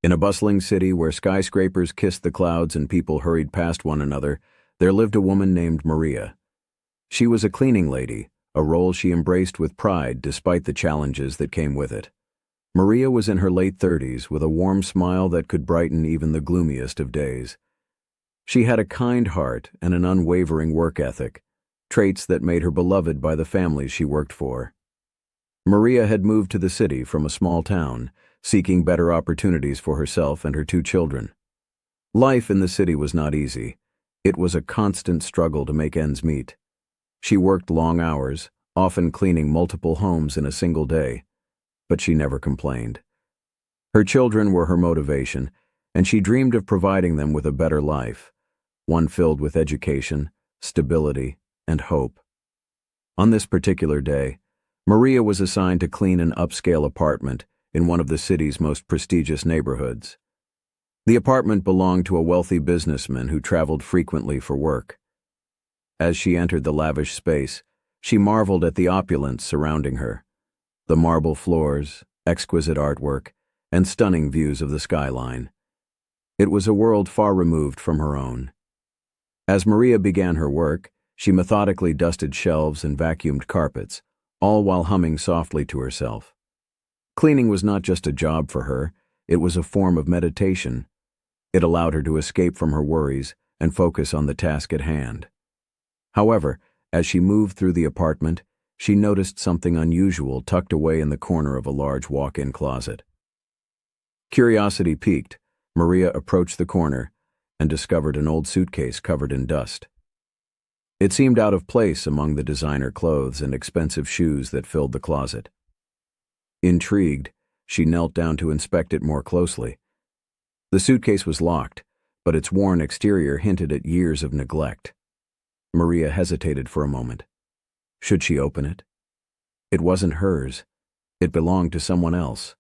In a bustling city where skyscrapers kissed the clouds and people hurried past one another, there lived a woman named Maria. She was a cleaning lady, a role she embraced with pride despite the challenges that came with it. Maria was in her late 30s with a warm smile that could brighten even the gloomiest of days. She had a kind heart and an unwavering work ethic, traits that made her beloved by the families she worked for. Maria had moved to the city from a small town, seeking better opportunities for herself and her 2 children. Life in the city was not easy. It was a constant struggle to make ends meet. She worked long hours, often cleaning multiple homes in a single day, but she never complained. Her children were her motivation, and she dreamed of providing them with a better life, one filled with education, stability, and hope. On this particular day, Maria was assigned to clean an upscale apartment in one of the city's most prestigious neighborhoods. The apartment belonged to a wealthy businessman who traveled frequently for work. As she entered the lavish space, she marveled at the opulence surrounding her: the marble floors, exquisite artwork, and stunning views of the skyline. It was a world far removed from her own. As Maria began her work, she methodically dusted shelves and vacuumed carpets, all while humming softly to herself. Cleaning was not just a job for her, it was a form of meditation. It allowed her to escape from her worries and focus on the task at hand. However, as she moved through the apartment, she noticed something unusual tucked away in the corner of a large walk-in closet. Curiosity piqued, Maria approached the corner and discovered an old suitcase covered in dust. It seemed out of place among the designer clothes and expensive shoes that filled the closet. Intrigued, she knelt down to inspect it more closely. The suitcase was locked, but its worn exterior hinted at years of neglect. Maria hesitated for a moment. Should she open it? It wasn't hers. It belonged to someone else.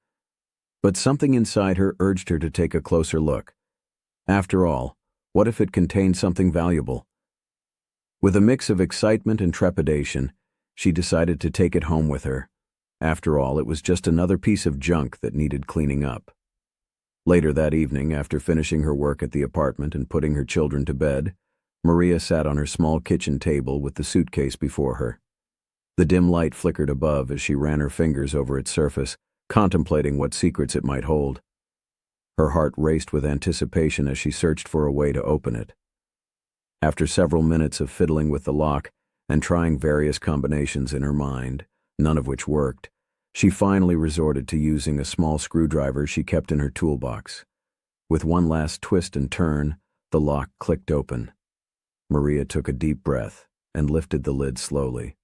But something inside her urged her to take a closer look. After all, what if it contained something valuable? With a mix of excitement and trepidation, she decided to take it home with her. After all, it was just another piece of junk that needed cleaning up. Later that evening, after finishing her work at the apartment and putting her children to bed, Maria sat on her small kitchen table with the suitcase before her. The dim light flickered above as she ran her fingers over its surface, contemplating what secrets it might hold. Her heart raced with anticipation as she searched for a way to open it. After several minutes of fiddling with the lock and trying various combinations in her mind, none of which worked, she finally resorted to using a small screwdriver she kept in her toolbox. With one last twist and turn, the lock clicked open. Maria took a deep breath and lifted the lid slowly.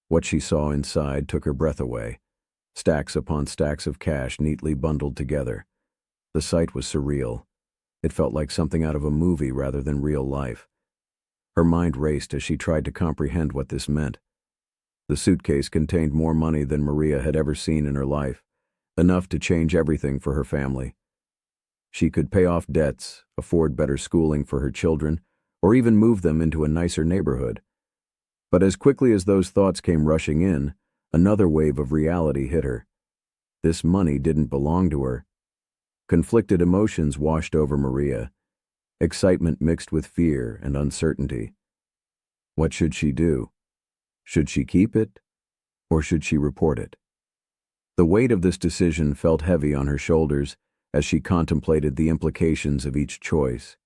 What she saw inside took her breath away. Stacks upon stacks of cash neatly bundled together. The sight was surreal. It felt like something out of a movie rather than real life. Her mind raced as she tried to comprehend what this meant. The suitcase contained more money than Maria had ever seen in her life, enough to change everything for her family. She could pay off debts, afford better schooling for her children, or even move them into a nicer neighborhood. But as quickly as those thoughts came rushing in, another wave of reality hit her. This money didn't belong to her. Conflicted emotions washed over Maria, excitement mixed with fear and uncertainty. What should she do? Should she keep it, or should she report it? The weight of this decision felt heavy on her shoulders as she contemplated the implications of each choice.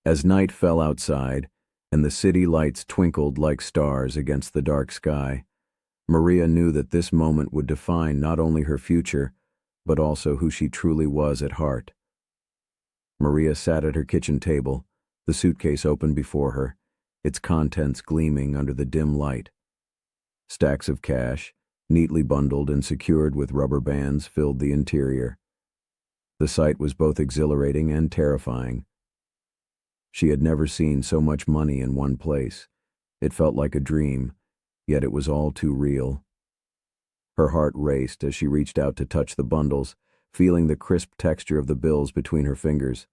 As night fell outside, and the city lights twinkled like stars against the dark sky, Maria knew that this moment would define not only her future, but also who she truly was at heart. Maria sat at her kitchen table, the suitcase open before her, its contents gleaming under the dim light. Stacks of cash, neatly bundled and secured with rubber bands, filled the interior. The sight was both exhilarating and terrifying. She had never seen so much money in one place. It felt like a dream, yet it was all too real. Her heart raced as she reached out to touch the bundles, feeling the crisp texture of the bills between her fingers.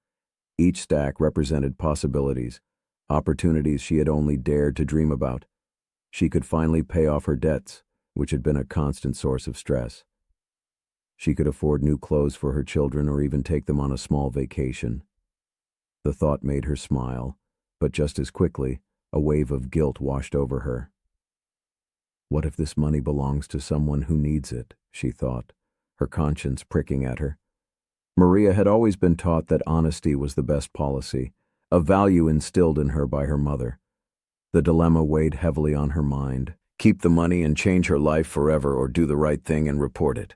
Each stack represented possibilities, opportunities she had only dared to dream about. She could finally pay off her debts, which had been a constant source of stress. She could afford new clothes for her children or even take them on a small vacation. The thought made her smile, but just as quickly, a wave of guilt washed over her. What if this money belongs to someone who needs it, she thought, her conscience pricking at her. Maria had always been taught that honesty was the best policy, a value instilled in her by her mother. The dilemma weighed heavily on her mind: keep the money and change her life forever, or do the right thing and report it.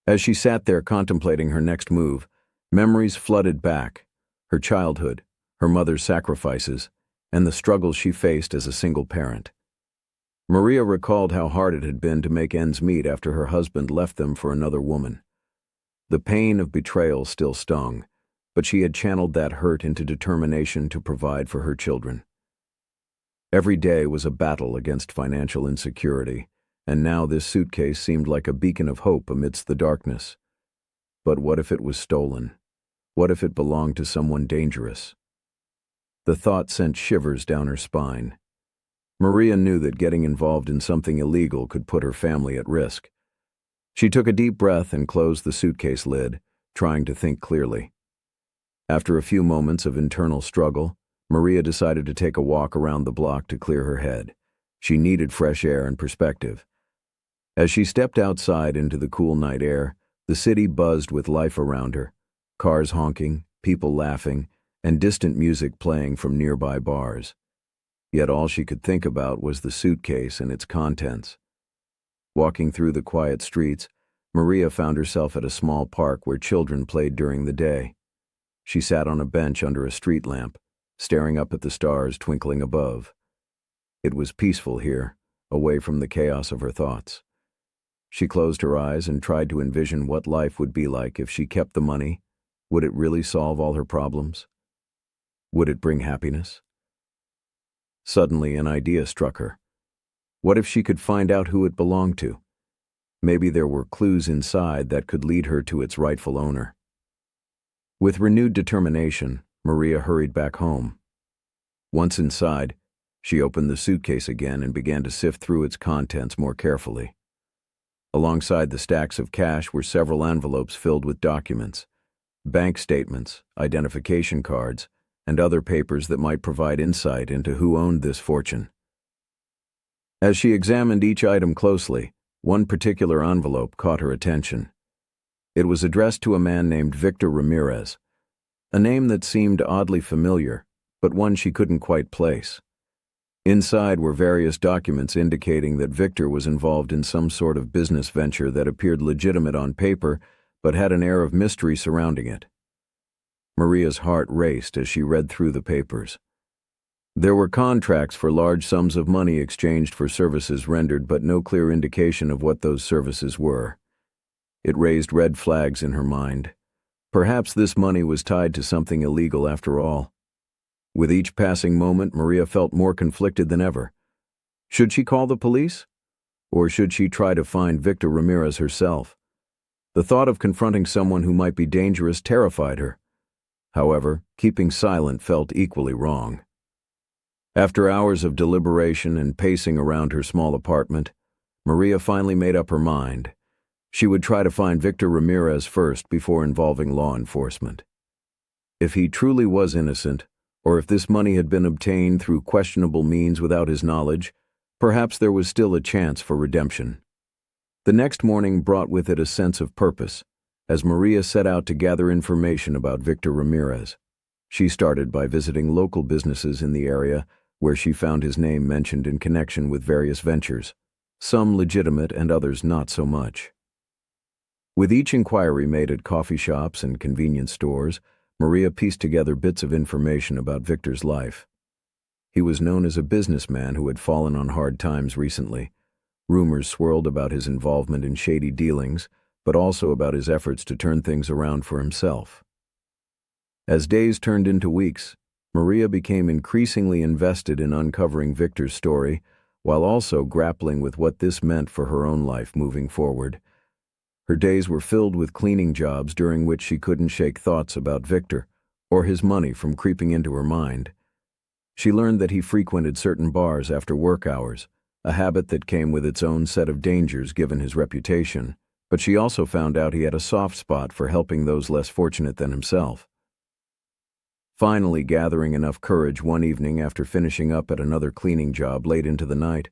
As she sat there contemplating her next move, memories flooded back: her childhood, her mother's sacrifices, and the struggles she faced as a single parent. Maria recalled how hard it had been to make ends meet after her husband left them for another woman. The pain of betrayal still stung, but she had channeled that hurt into determination to provide for her children. Every day was a battle against financial insecurity, and now this suitcase seemed like a beacon of hope amidst the darkness. But what if it was stolen? What if it belonged to someone dangerous? The thought sent shivers down her spine. Maria knew that getting involved in something illegal could put her family at risk. She took a deep breath and closed the suitcase lid, trying to think clearly. After a few moments of internal struggle, Maria decided to take a walk around the block to clear her head. She needed fresh air and perspective. As she stepped outside into the cool night air, the city buzzed with life around her: cars honking, people laughing, and distant music playing from nearby bars. Yet all she could think about was the suitcase and its contents. Walking through the quiet streets, Maria found herself at a small park where children played during the day. She sat on a bench under a street lamp, staring up at the stars twinkling above. It was peaceful here, away from the chaos of her thoughts. She closed her eyes and tried to envision what life would be like if she kept the money. Would it really solve all her problems? Would it bring happiness? Suddenly, an idea struck her. What if she could find out who it belonged to? Maybe there were clues inside that could lead her to its rightful owner. With renewed determination, Maria hurried back home. Once inside, she opened the suitcase again and began to sift through its contents more carefully. Alongside the stacks of cash were several envelopes filled with documents: bank statements, identification cards, and other papers that might provide insight into who owned this fortune. As she examined each item closely, one particular envelope caught her attention. It was addressed to a man named Victor Ramirez, a name that seemed oddly familiar, but one she couldn't quite place. Inside were various documents indicating that Victor was involved in some sort of business venture that appeared legitimate on paper, but had an air of mystery surrounding it. Maria's heart raced as she read through the papers. There were contracts for large sums of money exchanged for services rendered, but no clear indication of what those services were. It raised red flags in her mind. Perhaps this money was tied to something illegal after all. With each passing moment, Maria felt more conflicted than ever. Should she call the police? Or should she try to find Victor Ramirez herself? The thought of confronting someone who might be dangerous terrified her. However, keeping silent felt equally wrong. After hours of deliberation and pacing around her small apartment, Maria finally made up her mind. She would try to find Victor Ramirez first before involving law enforcement. If he truly was innocent, or if this money had been obtained through questionable means without his knowledge, perhaps there was still a chance for redemption. The next morning brought with it a sense of purpose, as Maria set out to gather information about Victor Ramirez. She started by visiting local businesses in the area, where she found his name mentioned in connection with various ventures, some legitimate and others not so much. With each inquiry made at coffee shops and convenience stores, Maria pieced together bits of information about Victor's life. He was known as a businessman who had fallen on hard times recently. Rumors swirled about his involvement in shady dealings, but also about his efforts to turn things around for himself. As days turned into weeks, Maria became increasingly invested in uncovering Victor's story, while also grappling with what this meant for her own life moving forward. Her days were filled with cleaning jobs during which she couldn't shake thoughts about Victor or his money from creeping into her mind. She learned that he frequented certain bars after work hours, a habit that came with its own set of dangers given his reputation, but she also found out he had a soft spot for helping those less fortunate than himself. Finally gathering enough courage one evening after finishing up at another cleaning job late into the night,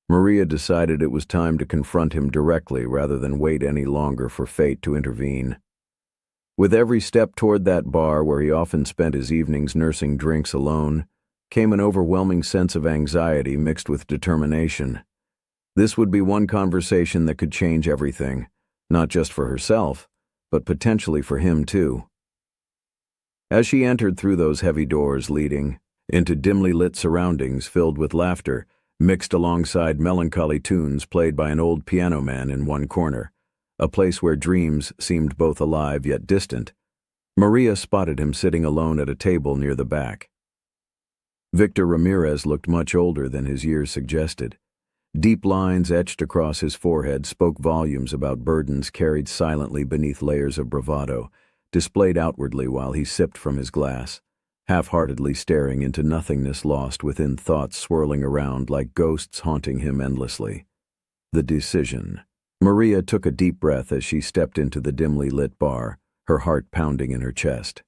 Maria decided it was time to confront him directly rather than wait any longer for fate to intervene. With every step toward that bar where he often spent his evenings nursing drinks alone, came an overwhelming sense of anxiety mixed with determination. This would be one conversation that could change everything, not just for herself, but potentially for him too. As she entered through those heavy doors leading into dimly lit surroundings filled with laughter, mixed alongside melancholy tunes played by an old piano man in one corner, a place where dreams seemed both alive yet distant, Maria spotted him sitting alone at a table near the back. Victor Ramirez looked much older than his years suggested. Deep lines etched across his forehead spoke volumes about burdens carried silently beneath layers of bravado, displayed outwardly while he sipped from his glass, half-heartedly staring into nothingness lost within thoughts swirling around like ghosts haunting him endlessly. The decision. Maria took a deep breath as she stepped into the dimly lit bar, her heart pounding in her chest.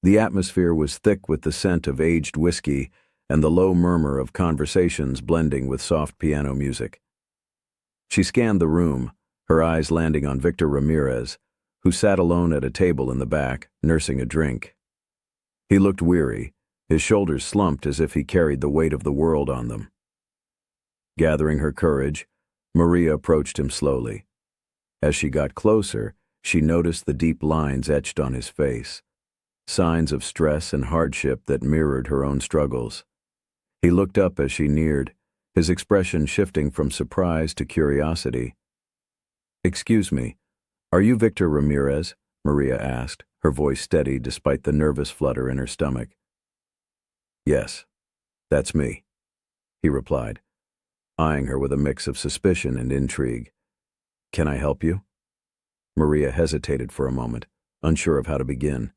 The atmosphere was thick with the scent of aged whiskey and the low murmur of conversations blending with soft piano music. She scanned the room, her eyes landing on Victor Ramirez, who sat alone at a table in the back, nursing a drink. He looked weary, his shoulders slumped as if he carried the weight of the world on them. Gathering her courage, Maria approached him slowly. As she got closer, she noticed the deep lines etched on his face, signs of stress and hardship that mirrored her own struggles. He looked up as she neared, his expression shifting from surprise to curiosity. "Excuse me, are you Victor Ramirez?" Maria asked, her voice steady despite the nervous flutter in her stomach. "Yes, that's me," he replied, eyeing her with a mix of suspicion and intrigue. "Can I help you?" Maria hesitated for a moment, unsure of how to begin.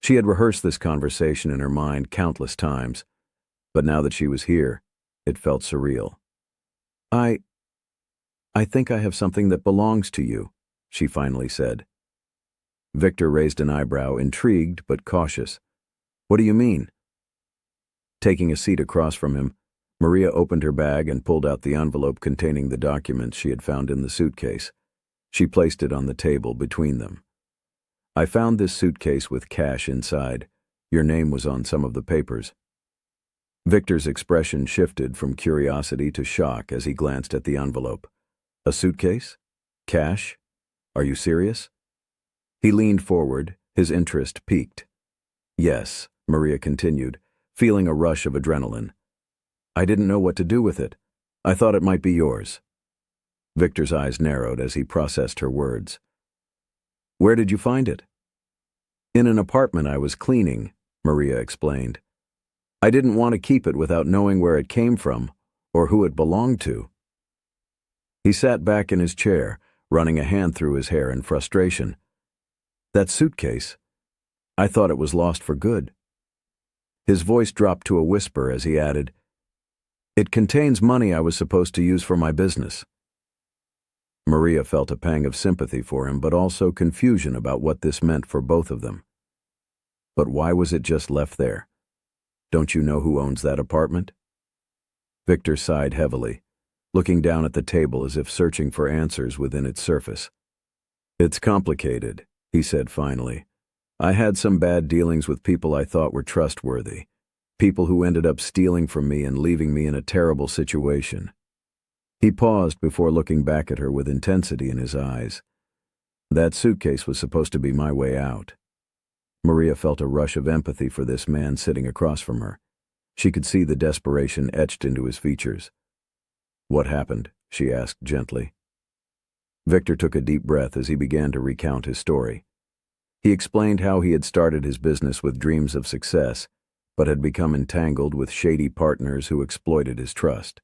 She had rehearsed this conversation in her mind countless times, but now that she was here, it felt surreal. I think I have something that belongs to you," she finally said. Victor raised an eyebrow, intrigued but cautious. "What do you mean?" Taking a seat across from him, Maria opened her bag and pulled out the envelope containing the documents she had found in the suitcase. She placed it on the table between them. "I found this suitcase with cash inside. Your name was on some of the papers." Victor's expression shifted from curiosity to shock as he glanced at the envelope. "A suitcase? Cash? Are you serious?" He leaned forward, his interest piqued. "Yes," Maria continued, feeling a rush of adrenaline. "I didn't know what to do with it. I thought it might be yours." Victor's eyes narrowed as he processed her words. "Where did you find it?" "In an apartment I was cleaning," Maria explained. "I didn't want to keep it without knowing where it came from or who it belonged to." He sat back in his chair, running a hand through his hair in frustration. "That suitcase, I thought it was lost for good." His voice dropped to a whisper as he added, "It contains money I was supposed to use for my business." Maria felt a pang of sympathy for him, but also confusion about what this meant for both of them. But why was it just left there? "Don't you know who owns that apartment?" Victor sighed heavily, looking down at the table as if searching for answers within its surface. "It's complicated," he said finally. "I had some bad dealings with people I thought were trustworthy, people who ended up stealing from me and leaving me in a terrible situation." He paused before looking back at her with intensity in his eyes. "That suitcase was supposed to be my way out." Maria felt a rush of empathy for this man sitting across from her. She could see the desperation etched into his features. "What happened?" she asked gently. Victor took a deep breath as he began to recount his story. He explained how he had started his business with dreams of success, but had become entangled with shady partners who exploited his trust.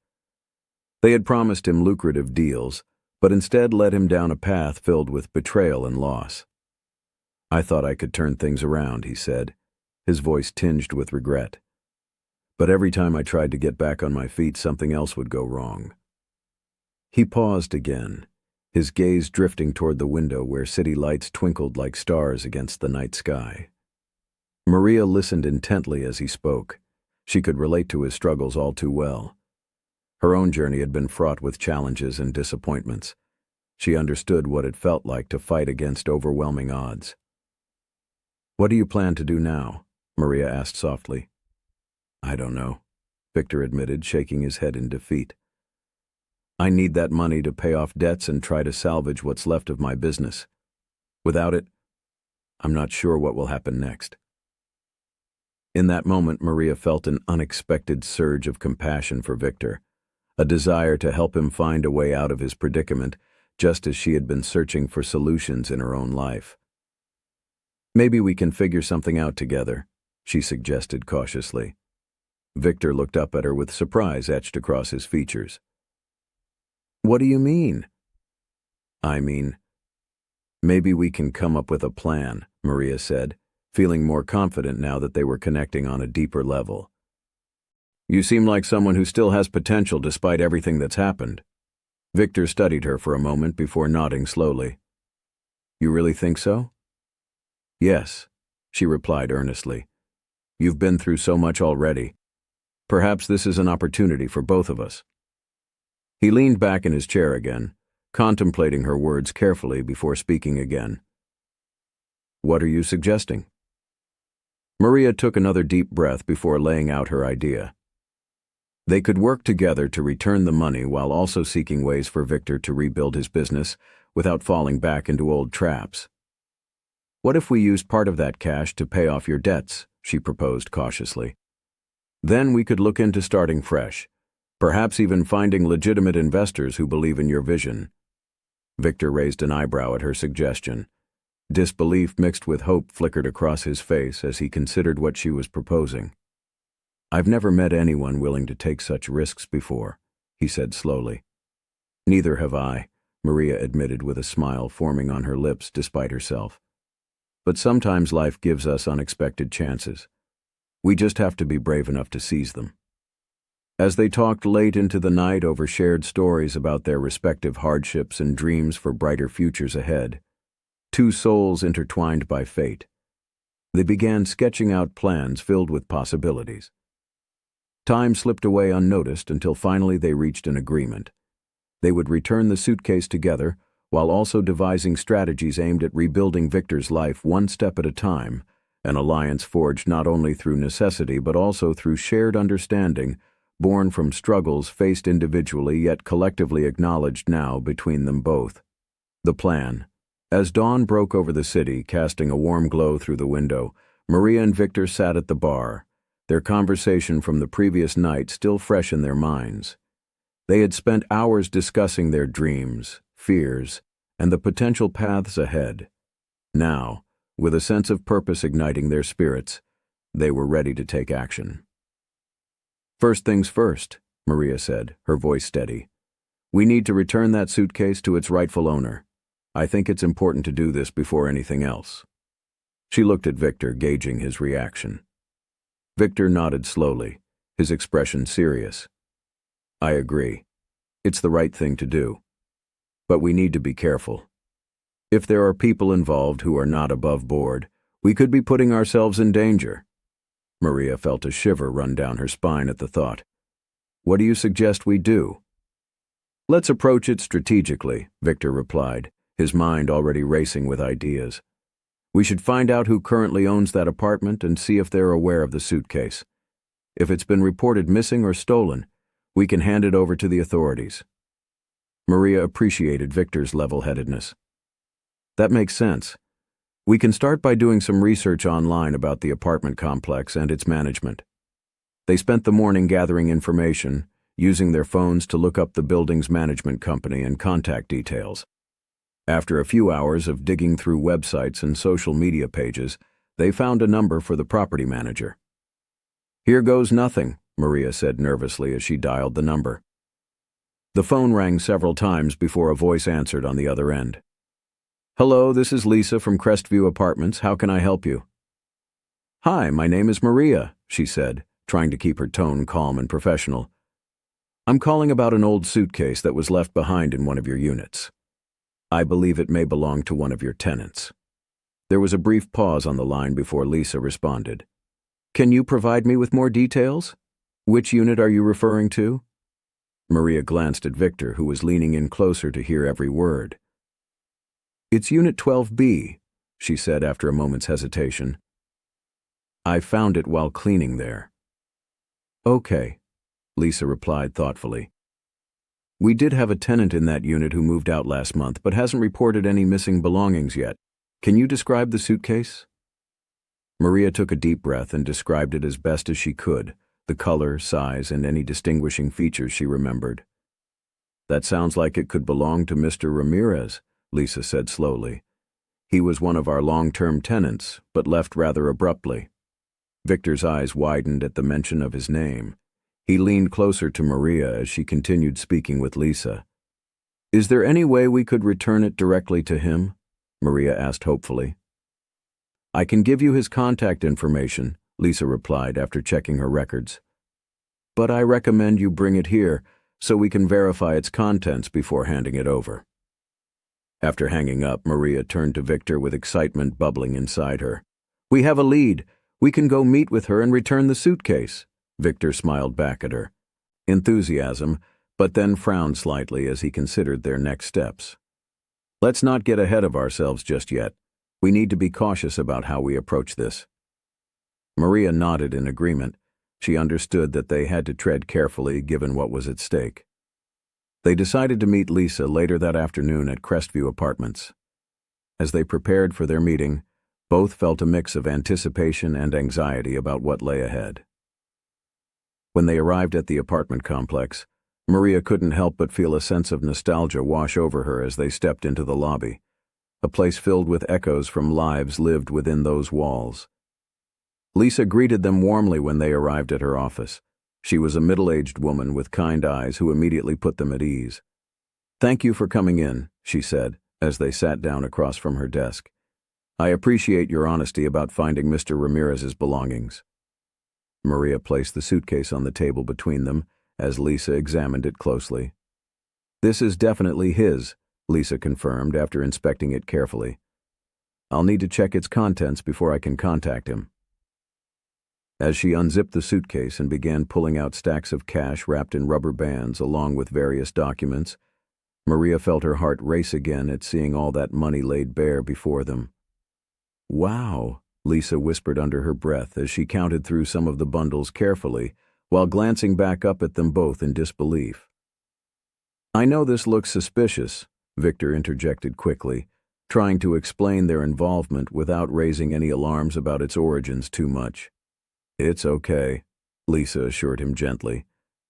They had promised him lucrative deals, but instead led him down a path filled with betrayal and loss. "I thought I could turn things around," he said, his voice tinged with regret. "But every time I tried to get back on my feet, something else would go wrong." He paused again, his gaze drifting toward the window where city lights twinkled like stars against the night sky. Maria listened intently as he spoke. She could relate to his struggles all too well. Her own journey had been fraught with challenges and disappointments. She understood what it felt like to fight against overwhelming odds. "What do you plan to do now?" Maria asked softly. "I don't know," Victor admitted, shaking his head in defeat. "I need that money to pay off debts and try to salvage what's left of my business. Without it, I'm not sure what will happen next." In that moment, Maria felt an unexpected surge of compassion for Victor, a desire to help him find a way out of his predicament, just as she had been searching for solutions in her own life. "Maybe we can figure something out together," she suggested cautiously. Victor looked up at her with surprise etched across his features. "What do you mean?" "I mean, maybe we can come up with a plan," Maria said, feeling more confident now that they were connecting on a deeper level. "You seem like someone who still has potential despite everything that's happened." Victor studied her for a moment before nodding slowly. "You really think so?" "Yes," she replied earnestly. "You've been through so much already. Perhaps this is an opportunity for both of us." He leaned back in his chair again, contemplating her words carefully before speaking again. "What are you suggesting?" Maria took another deep breath before laying out her idea. They could work together to return the money while also seeking ways for Victor to rebuild his business without falling back into old traps. "What if we used part of that cash to pay off your debts?" she proposed cautiously. "Then we could look into starting fresh, perhaps even finding legitimate investors who believe in your vision." Victor raised an eyebrow at her suggestion. Disbelief mixed with hope flickered across his face as he considered what she was proposing. "I've never met anyone willing to take such risks before," he said slowly. "Neither have I," Maria admitted with a smile forming on her lips despite herself. "But sometimes life gives us unexpected chances. We just have to be brave enough to seize them." As they talked late into the night over shared stories about their respective hardships and dreams for brighter futures ahead, two souls intertwined by fate, they began sketching out plans filled with possibilities. Time slipped away unnoticed until finally they reached an agreement. They would return the suitcase together while also devising strategies aimed at rebuilding Victor's life one step at a time, an alliance forged not only through necessity but also through shared understanding, born from struggles faced individually yet collectively acknowledged now between them both. The plan. As dawn broke over the city, casting a warm glow through the window, Maria and Victor sat at the bar, their conversation from the previous night still fresh in their minds. They had spent hours discussing their dreams, fears, and the potential paths ahead. Now, with a sense of purpose igniting their spirits, they were ready to take action. "First things first," Maria said, her voice steady. "We need to return that suitcase to its rightful owner. I think it's important to do this before anything else." She looked at Victor, gauging his reaction. Victor nodded slowly, his expression serious. "I agree. It's the right thing to do. But we need to be careful. If there are people involved who are not above board, we could be putting ourselves in danger." Maria felt a shiver run down her spine at the thought. "What do you suggest we do?" "Let's approach it strategically," Victor replied, his mind already racing with ideas. "We should find out who currently owns that apartment and see if they're aware of the suitcase. If it's been reported missing or stolen, we can hand it over to the authorities." Maria appreciated Victor's level-headedness. "That makes sense. We can start by doing some research online about the apartment complex and its management." They spent the morning gathering information, using their phones to look up the building's management company and contact details. After a few hours of digging through websites and social media pages, they found a number for the property manager. "Here goes nothing," Maria said nervously as she dialed the number. The phone rang several times before a voice answered on the other end. "Hello, this is Lisa from Crestview Apartments. How can I help you?" "Hi, my name is Maria," she said, trying to keep her tone calm and professional. "I'm calling about an old suitcase that was left behind in one of your units." I believe it may belong to one of your tenants. There was a brief pause on the line before Lisa responded. Can you provide me with more details? Which unit are you referring to? Maria glanced at Victor, who was leaning in closer to hear every word. It's Unit 12B, she said after a moment's hesitation. I found it while cleaning there. Okay, Lisa replied thoughtfully. We did have a tenant in that unit who moved out last month but hasn't reported any missing belongings yet. Can you describe the suitcase? Maria took a deep breath and described it as best as she could, the color, size, and any distinguishing features she remembered. That sounds like it could belong to Mr. Ramirez, Lisa said slowly. He was one of our long-term tenants, but left rather abruptly. Victor's eyes widened at the mention of his name. He leaned closer to Maria as she continued speaking with Lisa. Is there any way we could return it directly to him? Maria asked hopefully. I can give you his contact information, Lisa replied after checking her records. But I recommend you bring it here so we can verify its contents before handing it over. After hanging up, Maria turned to Victor with excitement bubbling inside her. We have a lead. We can go meet with her and return the suitcase. Victor smiled back at her. Enthusiasm, but then frowned slightly as he considered their next steps. Let's not get ahead of ourselves just yet. We need to be cautious about how we approach this. Maria nodded in agreement. She understood that they had to tread carefully given what was at stake. They decided to meet Lisa later that afternoon at Crestview Apartments. As they prepared for their meeting, both felt a mix of anticipation and anxiety about what lay ahead. When they arrived at the apartment complex, Maria couldn't help but feel a sense of nostalgia wash over her as they stepped into the lobby, a place filled with echoes from lives lived within those walls. Lisa greeted them warmly when they arrived at her office. She was a middle-aged woman with kind eyes who immediately put them at ease. Thank you for coming in, she said, as they sat down across from her desk. I appreciate your honesty about finding Mr. Ramirez's belongings. Maria placed the suitcase on the table between them as Lisa examined it closely. This is definitely his, Lisa confirmed after inspecting it carefully. I'll need to check its contents before I can contact him. As she unzipped the suitcase and began pulling out stacks of cash wrapped in rubber bands along with various documents, Maria felt her heart race again at seeing all that money laid bare before them. Wow, Lisa whispered under her breath as she counted through some of the bundles carefully while glancing back up at them both in disbelief. I know this looks suspicious, Victor interjected quickly, trying to explain their involvement without raising any alarms about its origins too much. It's okay, Lisa assured him gently.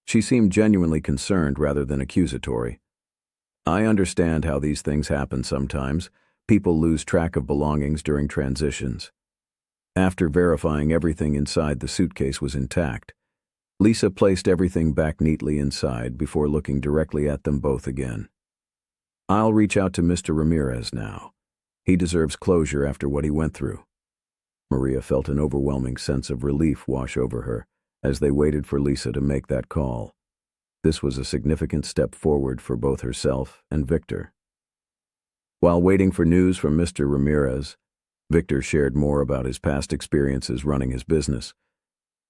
She seemed genuinely concerned rather than accusatory. I understand how these things happen sometimes. People lose track of belongings during transitions. After verifying everything inside the suitcase was intact, Lisa placed everything back neatly inside before looking directly at them both again. I'll reach out to Mr. Ramirez now. He deserves closure after what he went through. Maria felt an overwhelming sense of relief wash over her as they waited for Lisa to make that call. This was a significant step forward for both herself and Victor. While waiting for news from Mr. Ramirez, Victor shared more about his past experiences running his business.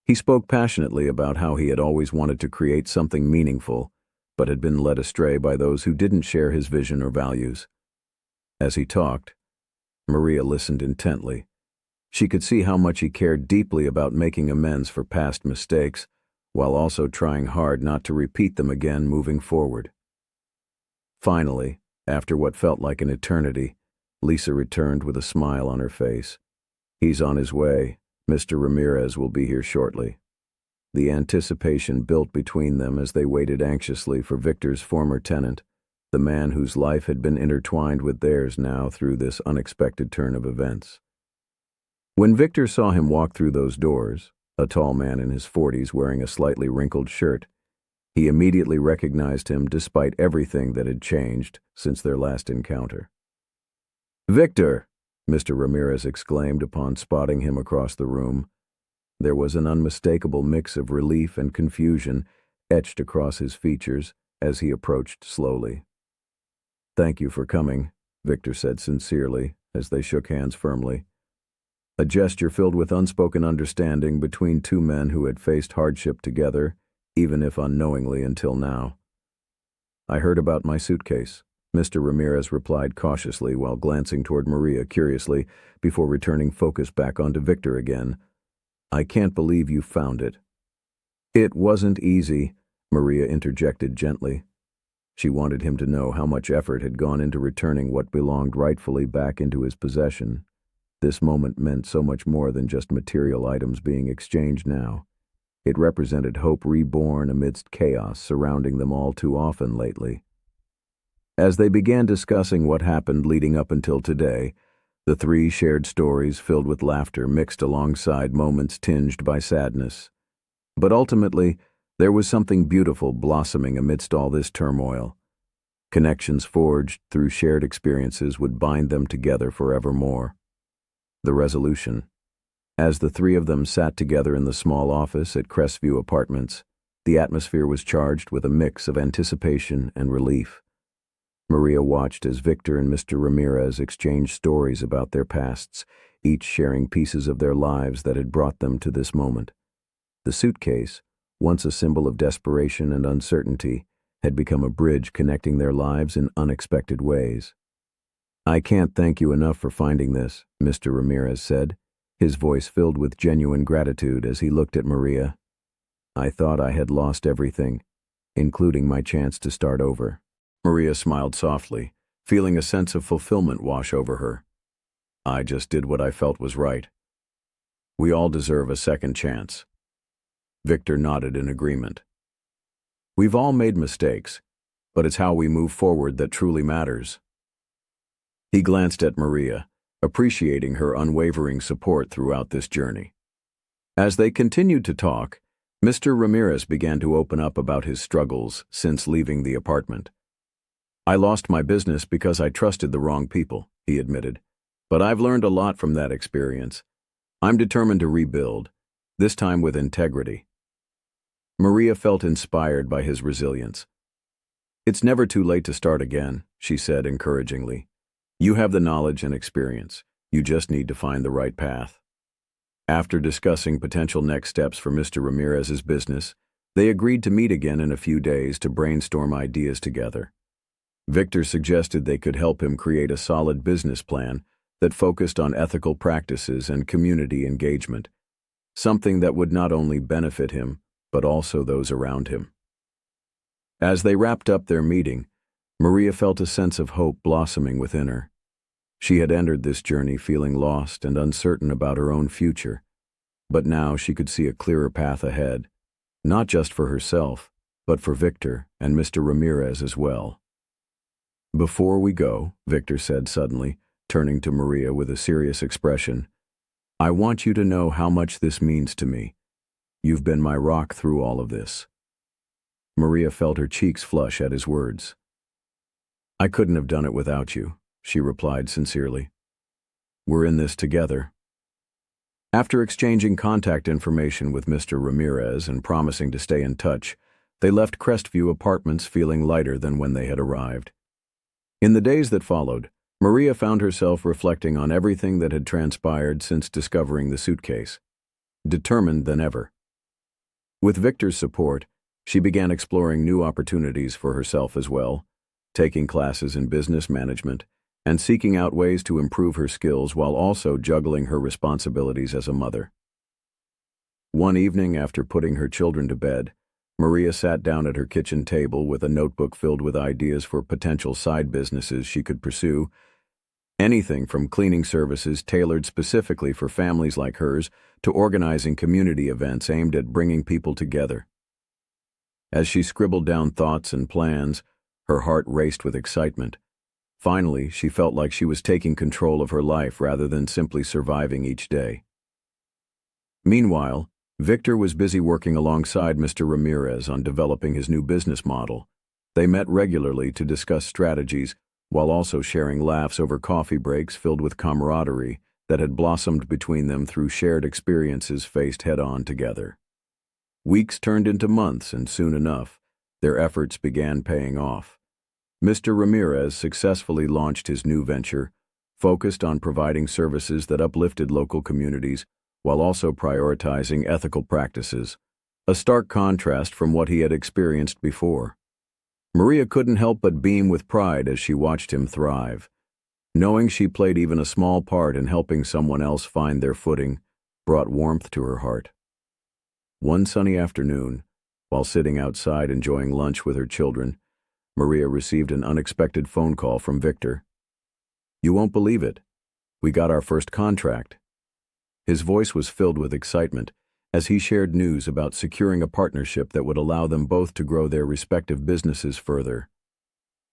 He spoke passionately about how he had always wanted to create something meaningful, but had been led astray by those who didn't share his vision or values. As he talked, Maria listened intently. She could see how much he cared deeply about making amends for past mistakes, while also trying hard not to repeat them again moving forward. Finally, after what felt like an eternity, Lisa returned with a smile on her face. He's on his way. Mr. Ramirez will be here shortly. The anticipation built between them as they waited anxiously for Victor's former tenant, the man whose life had been intertwined with theirs now through this unexpected turn of events. When Victor saw him walk through those doors, a tall man in his 40s wearing a slightly wrinkled shirt, he immediately recognized him despite everything that had changed since their last encounter. "Victor!" Mr. Ramirez exclaimed upon spotting him across the room. There was an unmistakable mix of relief and confusion etched across his features as he approached slowly. "Thank you for coming," Victor said sincerely, as they shook hands firmly. A gesture filled with unspoken understanding between two men who had faced hardship together, even if unknowingly until now. I heard about my suitcase, Mr. Ramirez replied cautiously while glancing toward Maria curiously before returning focus back onto Victor again. I can't believe you found it. It wasn't easy, Maria interjected gently. She wanted him to know how much effort had gone into returning what belonged rightfully back into his possession. This moment meant so much more than just material items being exchanged now. It represented hope reborn amidst chaos surrounding them all too often lately. As they began discussing what happened leading up until today, the three shared stories filled with laughter mixed alongside moments tinged by sadness. But ultimately, there was something beautiful blossoming amidst all this turmoil. Connections forged through shared experiences would bind them together forevermore. The resolution. As the three of them sat together in the small office at Crestview Apartments, the atmosphere was charged with a mix of anticipation and relief. Maria watched as Victor and Mr. Ramirez exchanged stories about their pasts, each sharing pieces of their lives that had brought them to this moment. The suitcase, once a symbol of desperation and uncertainty, had become a bridge connecting their lives in unexpected ways. I can't thank you enough for finding this, Mr. Ramirez said, his voice filled with genuine gratitude as he looked at Maria. I thought I had lost everything, including my chance to start over. Maria smiled softly, feeling a sense of fulfillment wash over her. I just did what I felt was right. We all deserve a second chance. Victor nodded in agreement. We've all made mistakes, but it's how we move forward that truly matters. He glanced at Maria, appreciating her unwavering support throughout this journey. As they continued to talk, Mr. Ramirez began to open up about his struggles since leaving the apartment. I lost my business because I trusted the wrong people, he admitted, but I've learned a lot from that experience. I'm determined to rebuild, this time with integrity. Maria felt inspired by his resilience. It's never too late to start again, she said encouragingly. You have the knowledge and experience. You just need to find the right path. After discussing potential next steps for Mr. Ramirez's business, they agreed to meet again in a few days to brainstorm ideas together. Victor suggested they could help him create a solid business plan that focused on ethical practices and community engagement, something that would not only benefit him, but also those around him. As they wrapped up their meeting, Maria felt a sense of hope blossoming within her. She had entered this journey feeling lost and uncertain about her own future, but now she could see a clearer path ahead, not just for herself, but for Victor and Mr. Ramirez as well. Before we go, Victor said suddenly, turning to Maria with a serious expression, I want you to know how much this means to me. You've been my rock through all of this. Maria felt her cheeks flush at his words. I couldn't have done it without you, she replied sincerely. We're in this together. After exchanging contact information with Mr. Ramirez and promising to stay in touch, they left Crestview Apartments feeling lighter than when they had arrived. In the days that followed, Maria found herself reflecting on everything that had transpired since discovering the suitcase, determined than ever. With Victor's support, she began exploring new opportunities for herself as well, taking classes in business management, and seeking out ways to improve her skills while also juggling her responsibilities as a mother. One evening after putting her children to bed, Maria sat down at her kitchen table with a notebook filled with ideas for potential side businesses she could pursue, anything from cleaning services tailored specifically for families like hers to organizing community events aimed at bringing people together. As she scribbled down thoughts and plans, her heart raced with excitement. Finally, she felt like she was taking control of her life rather than simply surviving each day. Meanwhile, Victor was busy working alongside Mr. Ramirez on developing his new business model. They met regularly to discuss strategies, while also sharing laughs over coffee breaks filled with camaraderie that had blossomed between them through shared experiences faced head-on together. Weeks turned into months, and soon enough, their efforts began paying off. Mr. Ramirez successfully launched his new venture, focused on providing services that uplifted local communities while also prioritizing ethical practices, a stark contrast from what he had experienced before. Maria couldn't help but beam with pride as she watched him thrive. Knowing she played even a small part in helping someone else find their footing brought warmth to her heart. One sunny afternoon, while sitting outside enjoying lunch with her children, Maria received an unexpected phone call from Victor. "You won't believe it. We got our first contract." His voice was filled with excitement as he shared news about securing a partnership that would allow them both to grow their respective businesses further.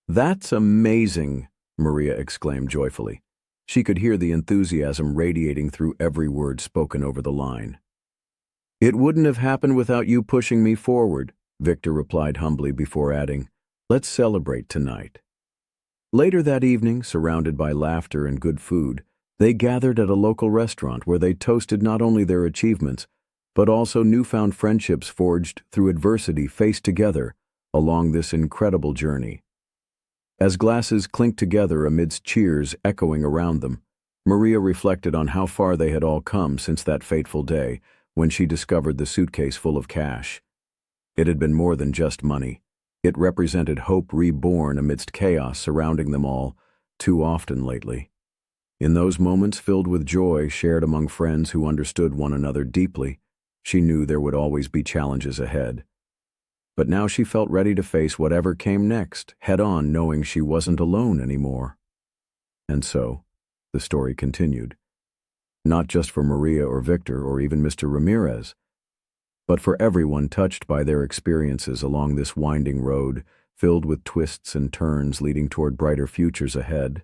"That's amazing," Maria exclaimed joyfully. She could hear the enthusiasm radiating through every word spoken over the line. "It wouldn't have happened without you pushing me forward," Victor replied humbly before adding, "Let's celebrate tonight." Later that evening, surrounded by laughter and good food, they gathered at a local restaurant where they toasted not only their achievements, but also newfound friendships forged through adversity faced together along this incredible journey. As glasses clinked together amidst cheers echoing around them, Maria reflected on how far they had all come since that fateful day when she discovered the suitcase full of cash. It had been more than just money. It represented hope reborn amidst chaos surrounding them all too often lately. In those moments filled with joy shared among friends who understood one another deeply, she knew there would always be challenges ahead. But now she felt ready to face whatever came next, head-on, knowing she wasn't alone anymore. And so, the story continued. Not just for Maria or Victor or even Mr. Ramirez, but for everyone touched by their experiences along this winding road, filled with twists and turns leading toward brighter futures ahead.